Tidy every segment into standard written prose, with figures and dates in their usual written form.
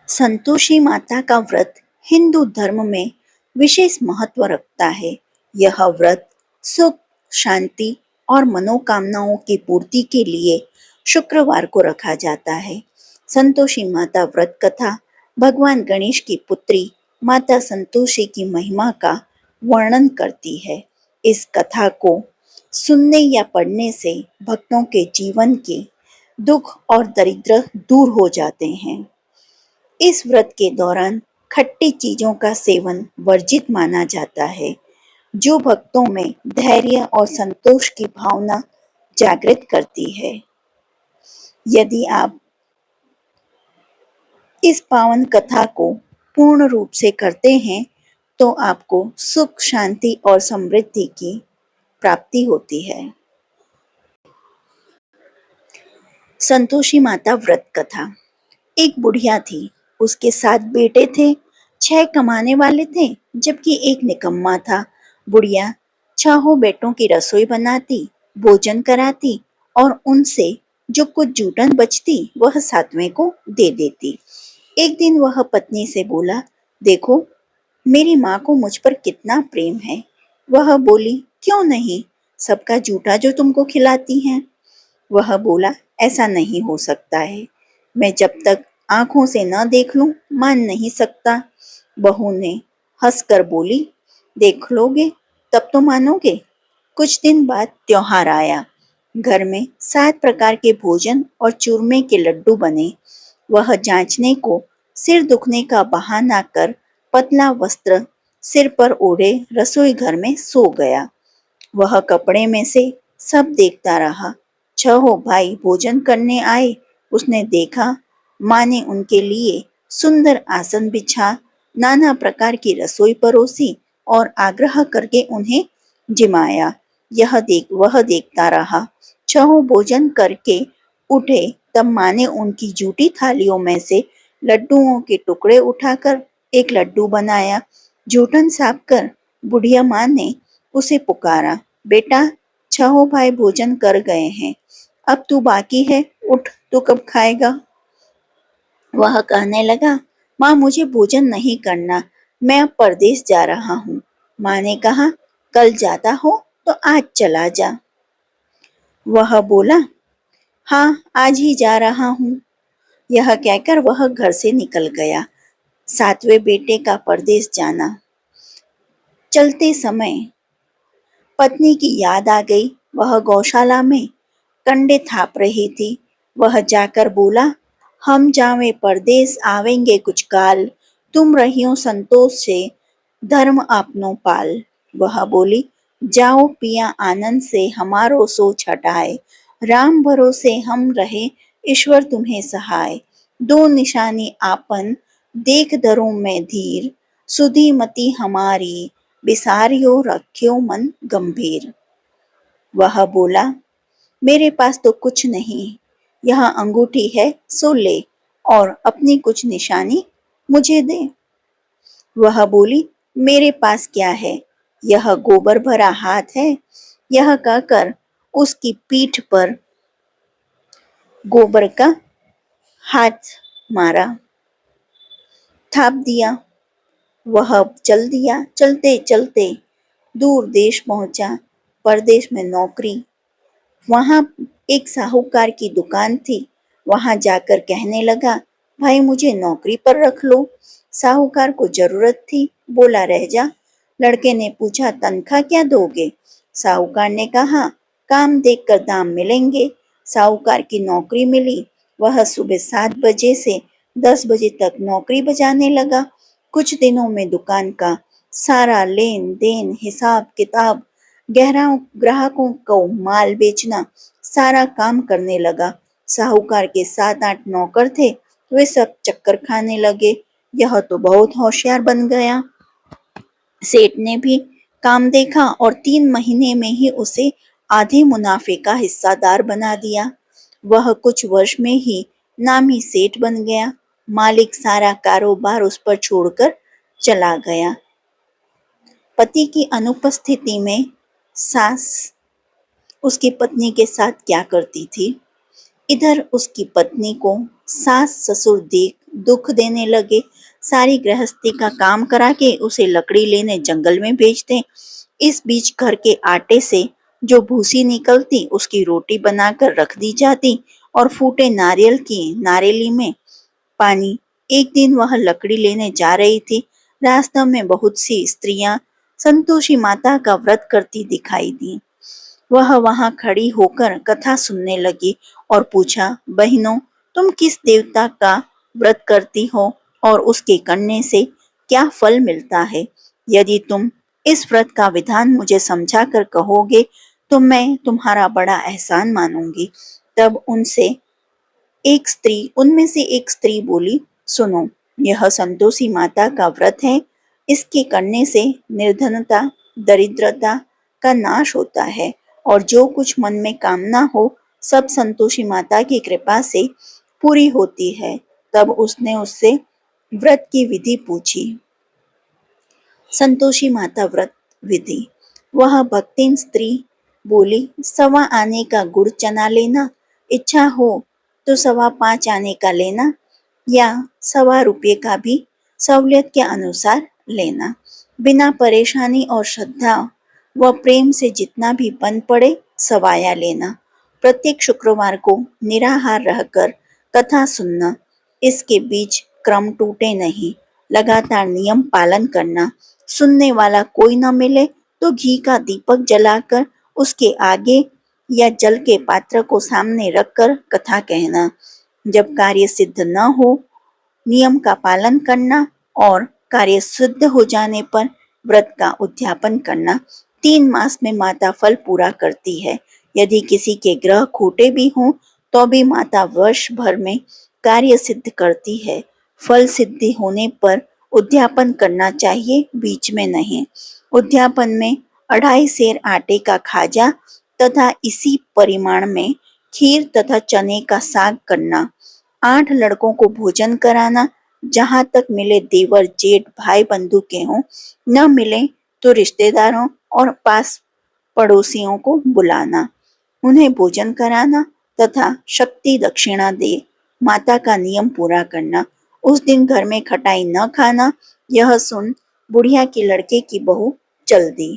संतोषी माता का व्रत हिंदू धर्म में विशेष महत्व रखता है। यह व्रत सुख, शांति और मनोकामनाओं की पूर्ति के लिए शुक्रवार को रखा जाता है। संतोषी माता व्रत कथा भगवान गणेश की पुत्री माता संतोषी की महिमा का वर्णन करती है। इस कथा को सुनने या पढ़ने से भक्तों के जीवन के दुख और दरिद्र दूर हो जाते हैं। इस व्रत के दौरान खट्टी चीजों का सेवन वर्जित माना जाता है, जो भक्तों में धैर्य और संतोष की भावना जागृत करती है। यदि आप इस पावन कथा को पूर्ण रूप से करते हैं, तो आपको सुख, शांति और समृद्धि की प्राप्ति होती है। संतोषी माता व्रत कथा। एक बुढ़िया थी, उसके 7 बेटे थे। 6 कमाने वाले थे, जबकि एक निकम्मा था। बुढ़िया 6 बेटों की रसोई बनाती, भोजन कराती और उनसे जो कुछ जूठन बचती वह 7वें को दे देती। एक दिन वह पत्नी से बोला, देखो मेरी माँ को मुझ पर कितना प्रेम है। वह बोली, क्यों नहीं, सबका जूठा जो तुमको खिलाती हैं। वह बोला, ऐसा नहीं हो सकता है, मैं जब तक आंखों से न देख लूं मान नहीं सकता। बहू ने हंसकर बोली, देख लोगे तब तो मानोगे। कुछ दिन बाद त्योहार आया। घर में 7 प्रकार के भोजन और चूरमे के लड्डू बने। वह जांचने को सिर दुखने का बहाना कर पतला वस्त्र सिर पर ओढ़े रसोई घर में सो गया। वह कपड़े में से सब देखता रहा। 6 भाई भोजन करने आए। उसने देखा, माँ ने उनके लिए सुंदर आसन बिछा, नाना प्रकार की रसोई परोसी और आग्रह करके उन्हें जिमाया। वह देखता रहा। 6 भोजन करके उठे तब माँ ने उनकी जूठी थालियों में से लड्डुओं के टुकड़े उठाकर एक लड्डू बनाया। जूठन साफ कर बुढ़िया माँ ने उसे पुकारा, बेटा 6 भाई भोजन कर गए हैं, अब तू बाकी है, उठ, तू कब खाएगा। वह कहने लगा, माँ मुझे भोजन नहीं करना, मैं अब परदेश जा रहा हूँ। माँ ने कहा, कल जाता हो तो आज चला जा। वह बोला, हाँ आज ही जा रहा हूँ। यह कहकर वह घर से निकल गया। 7वें बेटे का परदेश जाना। चलते समय पत्नी की याद आ गई। वह गौशाला में कंडे थाप रही थी। वह जाकर बोला, हम जावे परदेश आवेंगे कुछ काल, तुम रहियो संतोष से धर्म आपनो पाल। वह बोली, जाओ पिया आनंद से हमारो सो छटाए, राम भरोसे हम रहे ईश्वर तुम्हें सहाय। 2 निशानी आपन देख धरो में धीर, सुधी मति हमारी बिसारियो रख्यो मन गंभीर। वह बोला, मेरे पास तो कुछ नहीं, यह अंगूठी है सो ले और अपनी कुछ निशानी मुझे दे। वह बोली, मेरे पास क्या है, यह गोबर भरा हाथ है। यह कहकर उसकी पीठ पर गोबर का हाथ मारा, थाप दिया। वह चल दिया। चलते चलते दूर देश पहुंचा। परदेश में नौकरी। वहां एक साहूकार की दुकान थी। वहां जाकर कहने लगा, भाई मुझे नौकरी पर रख लो। साहूकार को जरूरत थी, बोला रह जा। लड़के ने पूछा, तनख्वाह क्या दोगे। साहूकार ने कहा, काम देखकर दाम मिलेंगे। साहूकार की नौकरी मिली। वह सुबह 7 बजे से 10 बजे तक नौकरी बजाने लगा। कुछ दिनों में दुकान का सारा लेन देन, हिसाब किताब, ग्राहकों को माल बेचना, सारा काम करने लगा। साहूकार के 7-8 नौकर थे, वे सब चक्कर खाने लगे। यह तो बहुत होशियार बन गया। सेठ ने भी काम देखा और 3 महीने में ही उसे आधे मुनाफे का हिस्सादार बना दिया। वह कुछ वर्ष में ही नामी सेठ बन गया। मालिक सारा कारोबार उस पर छोड़कर चला गया। पति की अनुपस्थिति में सास उसकी पत्नी के साथ क्या करती थी। इधर उसकी पत्नी को सास ससुर देख दुख देने लगे। सारी गृहस्थी का काम करा के उसे लकड़ी लेने जंगल में भेज दें। इस बीच घर के आटे से जो भूसी निकलती उसकी रोटी बनाकर रख दी जाती और फूटे नारियल की नारेली में पानी। एक दिन वह लकड़ी लेने जा रही थी। रास्ते में बहुत सी स्त्रियां संतोषी माता का व्रत करती दिखाई दी। वह वहां खड़ी होकर कथा सुनने लगी और पूछा, बहनों, तुम किस देवता का व्रत करती हो और उसके करने से क्या फल मिलता है? यदि तुम इस व्रत का विधान मुझे समझा कर कहोगे तो मैं तुम्हारा बड़ा एहसान मानूंगी। तब उनमें से एक स्त्री बोली, सुनो, यह संतोषी माता का व्रत है। इसके करने से निर्धनता, दरिद्रता का नाश होता है और जो कुछ मन में कामना हो सब संतोषी माता की कृपा से पूरी होती है। तब उसने उससे व्रत की विधि पूछी। संतोषी माता व्रत विधि। वह भक्तिन स्त्री बोली, 1.25 आने का गुड़ चना लेना, इच्छा हो तो 5.25 आने का लेना या 1.25 रुपये का भी सहूलियत के अनुसार लेना। बिना परेशानी और श्रद्धा व प्रेम से जितना भी बन पड़े सवाया लेना। प्रत्येक शुक्रवार को निराहार रहकर कथा सुनना। इसके बीच क्रम टूटे नहीं, लगातार नियम पालन करना। सुनने वाला कोई न मिले तो घी का दीपक जलाकर उसके आगे या जल के पात्र को सामने रखकर कथा कहना। जब कार्य सिद्ध न हो, नियम का पालन करना और कार्य सिद्ध हो जाने पर व्रत का उद्यापन करना। 3 मास में माता फल पूरा करती है। यदि किसी के ग्रह खोटे भी हों तो भी माता वर्ष भर में कार्य सिद्ध करती है। फल सिद्धि होने पर उद्यापन करना चाहिए, बीच में नहीं। उद्यापन में 2.5 सेर आटे का खाजा तथा इसी परिमाण में खीर तथा चने का साग करना। 8 लड़कों को भोजन कराना। जहां तक मिले देवर जेठ भाई बंधु के हों, न मिले तो रिश्तेदारों और पास पड़ोसियों को बुलाना, उन्हें भोजन कराना तथा शक्ति दक्षिणा दे माता का नियम पूरा करना। उस दिन घर में खटाई न खाना। यह सुन बुढ़िया की लड़के की बहू चल दी।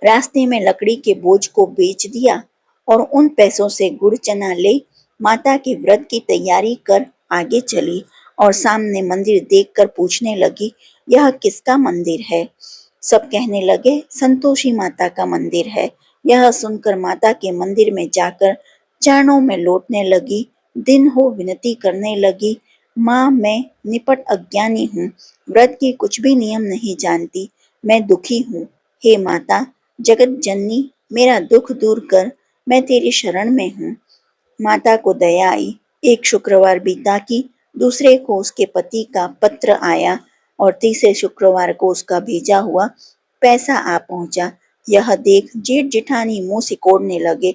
रास्ते में लकड़ी के बोझ को बेच दिया और उन पैसों से गुड़ चना ले माता के व्रत की तैयारी कर आगे चली और सामने मंदिर देखकर पूछने लगी, यह किसका मंदिर है? सब कहने लगे, संतोषी माता का मंदिर है। यह सुनकर माता के मंदिर में जाकर चरणों में लौटने लगी। दिन हो विनती करने लगी, माँ, मैं निपट अज्ञानी हूँ, व्रत की कुछ भी नियम नहीं जानती, मैं दुखी हूँ। हे माता जगत जननी, मेरा दुख दूर कर, मैं तेरी शरण में हूँ। माता को दया आई। एक शुक्रवार बीता कि दूसरे को उसके पति का पत्र आया और तीसरे शुक्रवार को उसका भेजा हुआ पैसा आ पहुंचा। यह देख जेठ जेठानी मुंह सिकोड़ने लगे।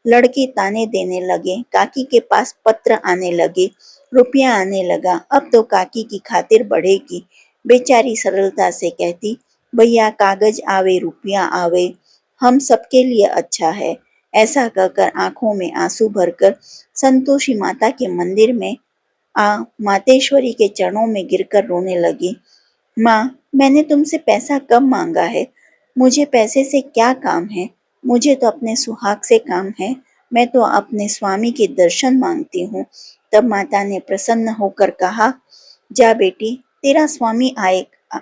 लड़के ताने देने लगे। काकी के पास पत्र आने लगे, रुपया आने लगा। अब तो काकी की खातिर बढ़ेगी। बेचारी सरलता से कहती, भैया कागज आवे रुपया आवे, हम सबके लिए अच्छा है। ऐसा कहकर आंखों में आंसू भरकर संतोषी माता के मंदिर में मातेश्वरी के चरणों में गिरकर रोने लगी। माँ, मैंने तुमसे पैसा कब मांगा है? मुझे पैसे से क्या काम है? मुझे तो अपने सुहाग से काम है। मैं तो अपने स्वामी के दर्शन मांगती हूँ। तब माता ने प्रसन्न होकर कहा, जा बेटी, तेरा स्वामी आएगा।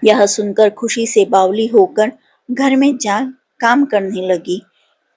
यह सुनकर खुशी से बावली होकर घर में जा काम करने लगी।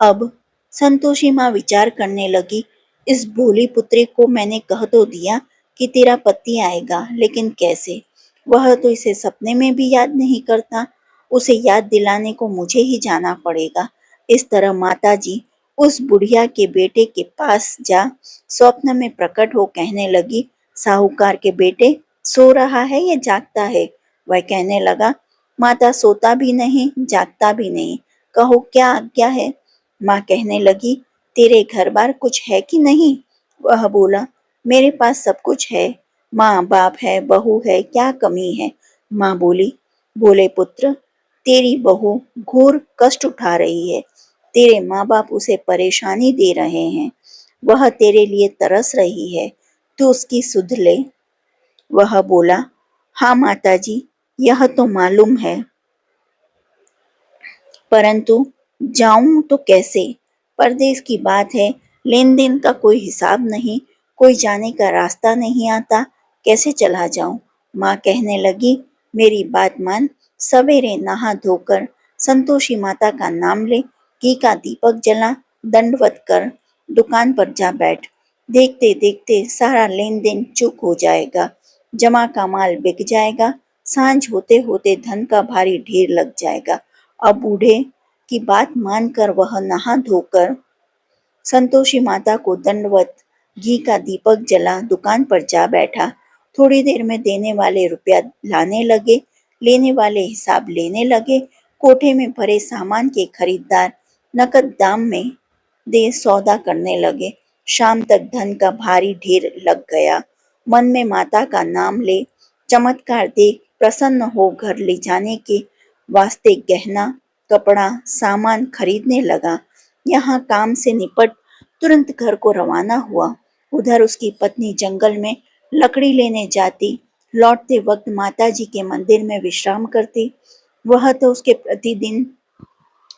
अब संतोषी माँ विचार करने लगी, इस भोली पुत्री को मैंने कह तो दिया कि तेरा पति आएगा, लेकिन कैसे? वह तो इसे सपने में भी याद नहीं करता। उसे याद दिलाने को मुझे ही जाना पड़ेगा। इस तरह माताजी उस बुढ़िया के बेटे के पास जा स्वप्न में प्रकट हो कहने लगी, साहूकार के बेटे, सो रहा है या जागता है? वह कहने लगा, माता सोता भी नहीं जागता भी नहीं, कहो क्या आज्ञा है? माँ कहने लगी, तेरे घर बार कुछ है कि नहीं? वह बोला, मेरे पास सब कुछ है, माँ बाप है, बहू है, क्या कमी है? माँ बोली, बोले पुत्र, तेरी बहू घोर कष्ट उठा रही है। तेरे माँ बाप उसे परेशानी दे रहे हैं। वह तेरे लिए तरस रही है। तू उसकी सुध ले। वह बोला, हाँ माताजी, यह तो मालूम है, परंतु जाऊं तो कैसे? परदेश की बात है, लेन देन का कोई हिसाब नहीं, कोई जाने का रास्ता नहीं आता, कैसे चला जाऊं? माँ कहने लगी, मेरी बात मान, सवेरे नहा धोकर संतोषी माता का नाम ले, घी का दीपक जला, दंडवत कर, दुकान पर जा बैठ। देखते देखते सारा लेन देन चूक हो जाएगा, जमा का माल बिक जाएगा, सांझ होते होते धन का भारी ढेर लग जाएगा। अब बूढ़े की बात मानकर वह नहा धोकर संतोषी माता को दंडवत, घी का दीपक जला, दुकान पर जा बैठा। थोड़ी देर में देने वाले रुपया लाने लगे, लेने वाले हिसाब लेने लगे। कोठे में भरे सामान के खरीदार नकद दाम में दे सौदा करने लगे। शाम तक धन का भारी ढेर लग गया। मन में माता का नाम ले, चमत्कार देख प्रसन्न हो घर ले जाने के वास्ते गहना, कपड़ा, सामान खरीदने लगा। यहाँ काम से निपट तुरंत घर को रवाना हुआ। उधर उसकी पत्नी जंगल में लकड़ी लेने जाती, लौटते वक्त माताजी के मंदिर में विश्राम करती। वह तो उसके प्रतिदिन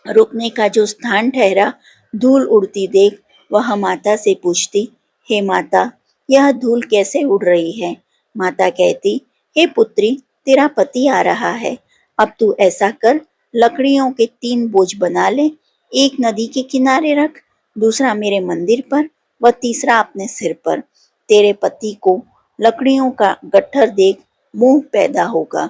रुकने का जो स्थान ठहरा, धूल उड़ती देख वह माता से पूछती, हे माता, यह धूल कैसे उड़ रही है? माता कहती, हे पुत्री, तेरा पति आ रहा है। अब तू ऐसा कर, लकड़ियों के 3 बोझ बना ले, एक नदी के किनारे रख, दूसरा मेरे मंदिर पर व तीसरा अपने सिर पर। तेरे पति को लकड़ियों का गट्ठर देख मोह पैदा होगा,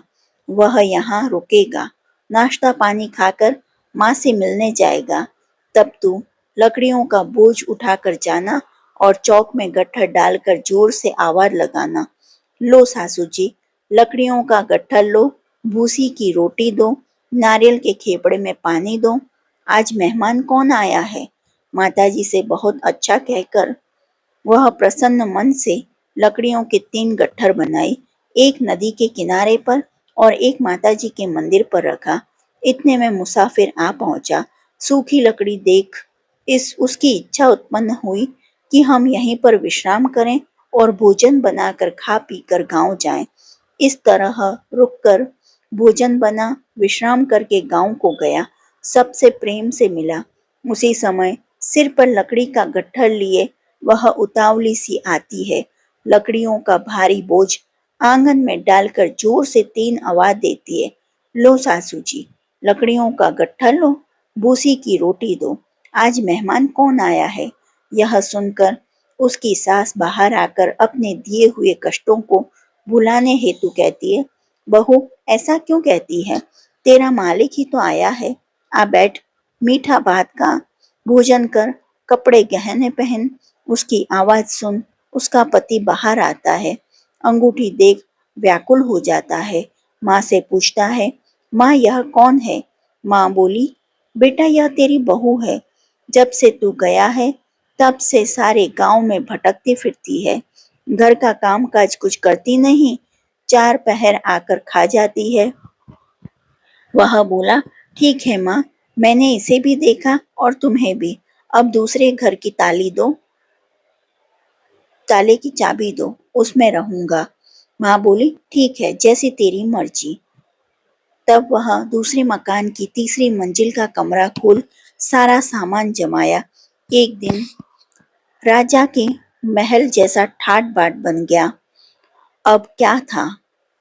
वह यहाँ रुकेगा, नाश्ता पानी खाकर माँ से मिलने जाएगा। तब तू लकड़ियों का बोझ उठाकर जाना और चौक में गट्ठर डालकर जोर से आवाज लगाना, लो सासू जी, लकड़ियों का गट्ठर लो, भूसी की रोटी दो, नारियल के खेपड़े में पानी दो। आज मेहमान कौन आया है? माताजी से बहुत अच्छा कहकर वह प्रसन्न मन से लकड़ियों के 3 गट्ठर बनाई, एक नदी के किनारे पर और एक माताजी के मंदिर पर रखा। इतने में मुसाफिर आ पहुंचा। सूखी लकड़ी देख इस उसकी इच्छा उत्पन्न हुई कि हम यहीं पर विश्राम करें और भोजन बनाकर खा पीकर गांव जाएं। इस तरह रुककर भोजन बना, विश्राम करके गांव को गया, सबसे प्रेम से मिला। उसी समय सिर पर लकड़ी का गट्ठर लिए वह उतावली सी आती है, लकड़ियों का भारी बोझ आंगन में डालकर जोर से 3 आवाज देती है, लो सासू जी, लकड़ियों का गट्ठर लो, भूसी की रोटी दो, आज मेहमान कौन आया है? यह सुनकर उसकी सास बाहर आकर अपने दिए हुए कष्टों को भुलाने हेतु कहती है, बहू ऐसा क्यों कहती है? तेरा मालिक ही तो आया है, आ बैठ, मीठा भात खा, भोजन कर, कपड़े गहने पहन। उसकी आवाज सुन उसका पति बाहर आता है, अंगूठी देख व्याकुल हो जाता है। माँ से पूछता है, माँ यह कौन है? माँ बोली, बेटा यह तेरी बहू है, जब से तू गया है तब से सारे गांव में भटकती फिरती है, घर का काम काज कुछ करती नहीं, 4 पहर आकर खा जाती है। वह बोला, ठीक है माँ, मैंने इसे भी देखा और तुम्हें भी, अब दूसरे घर की ताले की चाबी दो, उसमें रहूंगा। माँ बोली, ठीक है, जैसी तेरी मर्जी। तब वह दूसरे मकान की तीसरी मंजिल का कमरा खोल सारा सामान जमाया। एक दिन राजा के महल जैसा ठाट बाट बन गया। अब क्या था,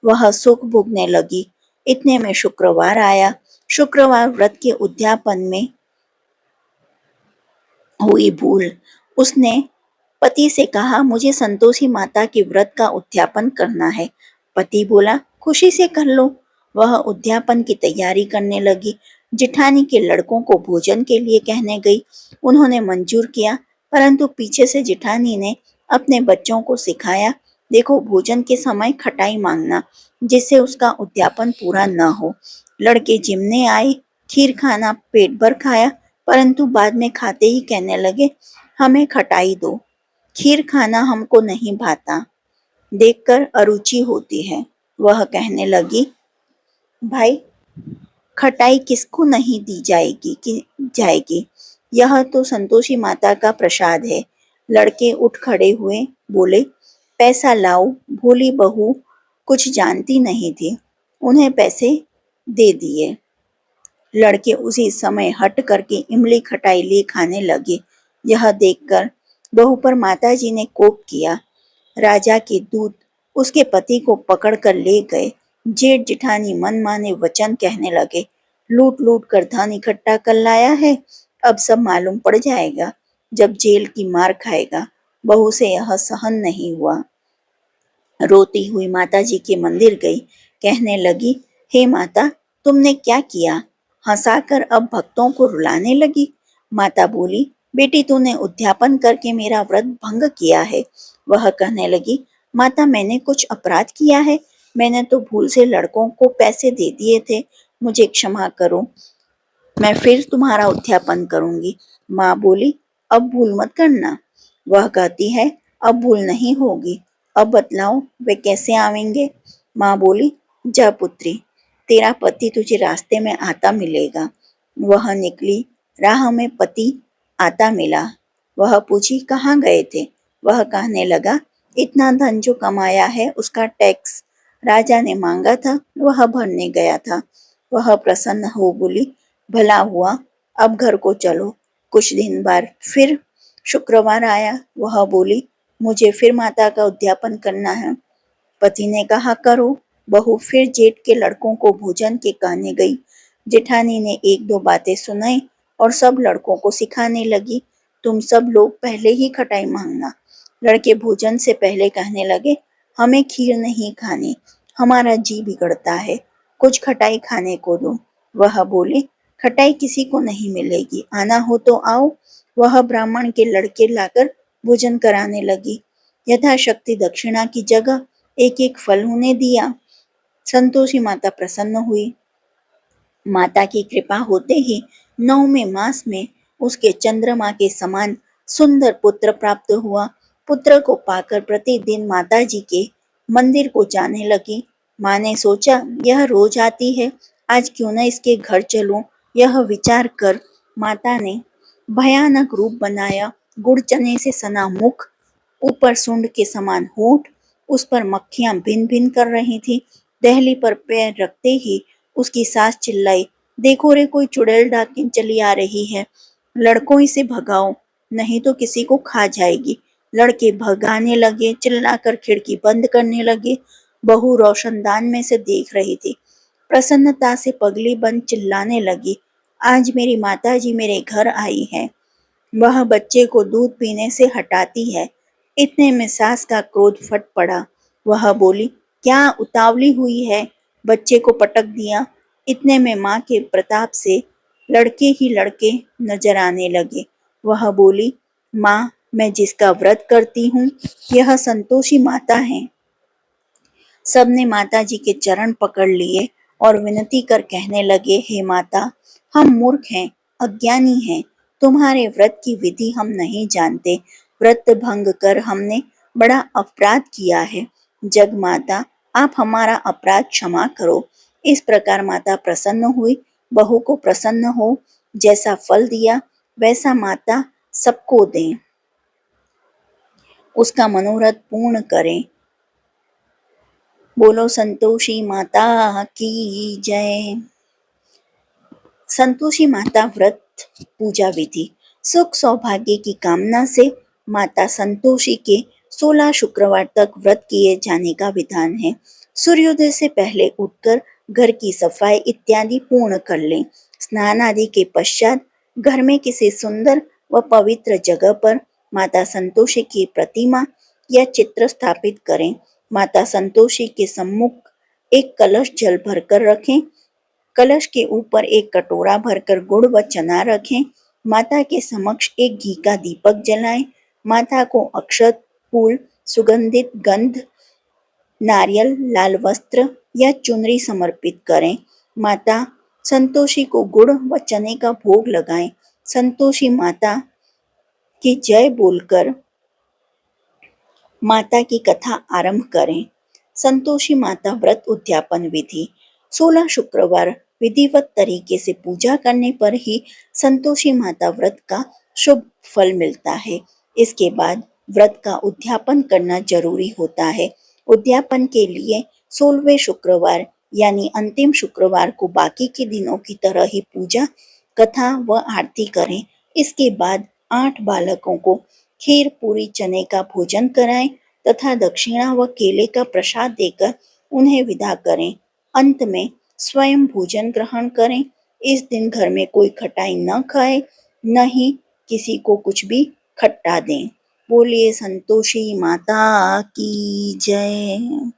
वह सुख भोगने लगी। इतने में शुक्रवार आया। शुक्रवार व्रत के उद्यापन में हुई भूल। उसने पति से कहा, मुझे संतोषी माता के व्रत का उद्यापन करना है। पति बोला, खुशी से कर लो। वह उद्यापन की तैयारी करने लगी। जिठानी के लड़कों को भोजन के लिए कहने गई। उन्होंने मंजूर किया, परंतु पीछे से जिठानी ने अपने बच्चों को सिखाया, देखो भोजन के समय खटाई मांगना, जिससे उसका उद्यापन पूरा न हो। लड़के जिमने आए, खीर खाना पेट भर खाया, परंतु बाद में खाते ही कहने लगे, हमें खटाई दो, खीर खाना हमको नहीं भाता, देखकर अरुचि होती है। वह कहने लगी, भाई खटाई किसको नहीं दी जाएगी, यह तो संतोषी माता का प्रसाद है। लड़के उठ खड़े हुए, बोले, पैसा लाओ। भोली बहू कुछ जानती नहीं थी, उन्हें पैसे दे दिए। लड़के उसी समय हट करके इमली खटाई ले खाने लगे। यह देखकर बहू पर माताजी ने कोप किया। राजा के दूत उसके पति को पकड़कर ले गए। जेठ जिठानी मनमाने वचन कहने लगे। लूट लूट कर धन इकट्ठा कर लाया है, अब सब मालूम पड़ जाएगा जब जेल की मार खाएगा। बहू से यह सहन नहीं हुआ। रोती हुई माताजी के मंदिर गई, कहने लगी, हे माता, तुमने क्या किया? हंसाकर अब भक्तों को रुलाने लगी। माता बोली, बेटी, तूने उद्यापन करके मेरा व्रत भंग किया है। वह कहने लगी, माता, मैंने कुछ अपराध किया है? मैंने तो भूल से लड़कों को पैसे दे दिए थे, मुझे क्षमा करो, मैं फिर तुम्हारा उद्यापन करूंगी। माँ बोली, अब भूल मत करना। वह कहती है, अब भूल नहीं होगी। अब बतलाओ वे कैसे आवेंगे? माँ बोली, जा पुत्री, तेरा पति तुझे रास्ते में आता मिलेगा। वह निकली, राह में पति आता मिला। वह पूछी, कहाँ गए थे? वह कहने लगा, इतना धन जो कमाया है उसका टैक्स राजा ने मांगा था, वह भरने गया था। वह प्रसन्न हो बोली, भला हुआ, अब घर को चलो। कुछ दिन बाद फिर शुक्रवार आया। वह बोली, मुझे फिर माता का उद्यापन करना है। पति ने कहा, करो। बहू फिर जेठ के लड़कों को भोजन के कहने गई। जेठानी ने एक दो बातें सुनाई और सब लड़कों को सिखाने लगी, तुम सब लोग पहले ही खटाई मांगना। लड़के भोजन से पहले कहने लगे, हमें खीर नहीं खानी, हमारा जी बिगड़ता है, कुछ खटाई खाने को दो। वह बोले, खटाई किसी को नहीं मिलेगी, आना हो तो आओ। वह ब्राह्मण के लड़के लाकर भोजन कराने लगी। यथाशक्ति दक्षिणा की जगह एक एक फल उन्हें दिया। संतोषी माता प्रसन्न हुई। माता की कृपा होते ही 9वें मास में उसके चंद्रमा के समान सुंदर पुत्र प्राप्त हुआ। पुत्र को पाकर प्रतिदिन माता जी के मंदिर को जाने लगी। माँ ने सोचा, यह रोज आती है, आज क्यों न इसके घर चलूं। यह विचार कर माता ने भयानक रूप बनाया। गुड़ चने से सना मुख, ऊपर सूंड के समान होंठ, उस पर मक्खियां भिन भिन कर रही थी। दहली पर पैर रखते ही उसकी सास चिल्लाई, देखो रे, कोई चुड़ैल डाकिन चली आ रही है, लड़कों इसे भगाओ, नहीं तो किसी को खा जाएगी। लड़के भगाने लगे, चिल्लाकर खिड़की बंद करने लगे। बहू रोशनदान में से देख रही थी। प्रसन्नता से पगली बंद चिल्लाने लगी, आज मेरी माताजी मेरे घर आई है, वह बच्चे को दूध पीने से हटाती है। इतने में सास का क्रोध फट पड़ा। वह बोली, क्या उतावली हुई है, बच्चे को पटक दिया। इतने में माँ के प्रताप से लड़के ही लड़के नजर आने लगे। वह बोली, माँ, मैं जिसका व्रत करती हूँ यह संतोषी माता है। सबने माता जी के चरण पकड़ लिए और विनती कर कहने लगे, हे माता, हम मूर्ख हैं, अज्ञानी हैं, तुम्हारे व्रत की विधि हम नहीं जानते। व्रत भंग कर हमने बड़ा अपराध किया है। जग माता, आप हमारा अपराध क्षमा करो। इस प्रकार माता प्रसन्न हुई। बहू को प्रसन्न हो, जैसा फल दिया वैसा माता सबको दें, उसका मनोरथ पूर्ण करें। बोलो संतोषी माता की जय। संतोषी माता व्रत पूजा विधि। सुख सौभाग्य की कामना से माता संतोषी के 16 शुक्रवार तक व्रत किए जाने का विधान है। सूर्योदय से पहले उठकर घर की सफाई इत्यादि पूर्ण कर लें। स्नान आदि के पश्चात घर में किसी सुंदर व पवित्र जगह पर माता संतोषी की प्रतिमा या चित्र स्थापित करें। माता संतोषी के सम्मुख एक कलश जल भरकर रखें। कलश के ऊपर एक कटोरा भरकर गुड़ व चना रखें। माता के समक्ष एक घी का दीपक जलाएं। माता को अक्षत, फूल, सुगंधित गंध, नारियल, लाल वस्त्र या चुनरी समर्पित करें। माता संतोषी को गुड़ व चने का भोग लगाएं। संतोषी माता की जय बोलकर माता की कथा आरंभ करें। संतोषी माता व्रत उद्यापन विधि। 16 शुक्रवार विधिवत तरीके से पूजा करने पर ही संतोषी माता व्रत का शुभ फल मिलता है। इसके बाद व्रत का उद्यापन करना जरूरी होता है। उद्यापन के लिए 16वें शुक्रवार यानी अंतिम शुक्रवार को बाकी के दिनों की तरह ही पूजा, कथा व आरती करें। इसके बाद 8 बालकों को खीर पूरी चने का भोजन कराएं तथा दक्षिणा व केले का प्रसाद देकर उन्हें विदा करें। अंत में स्वयं भोजन ग्रहण करें। इस दिन घर में कोई खटाई न खाए, न ही किसी को कुछ भी खट्टा दें। बोलिए संतोषी माता की जय।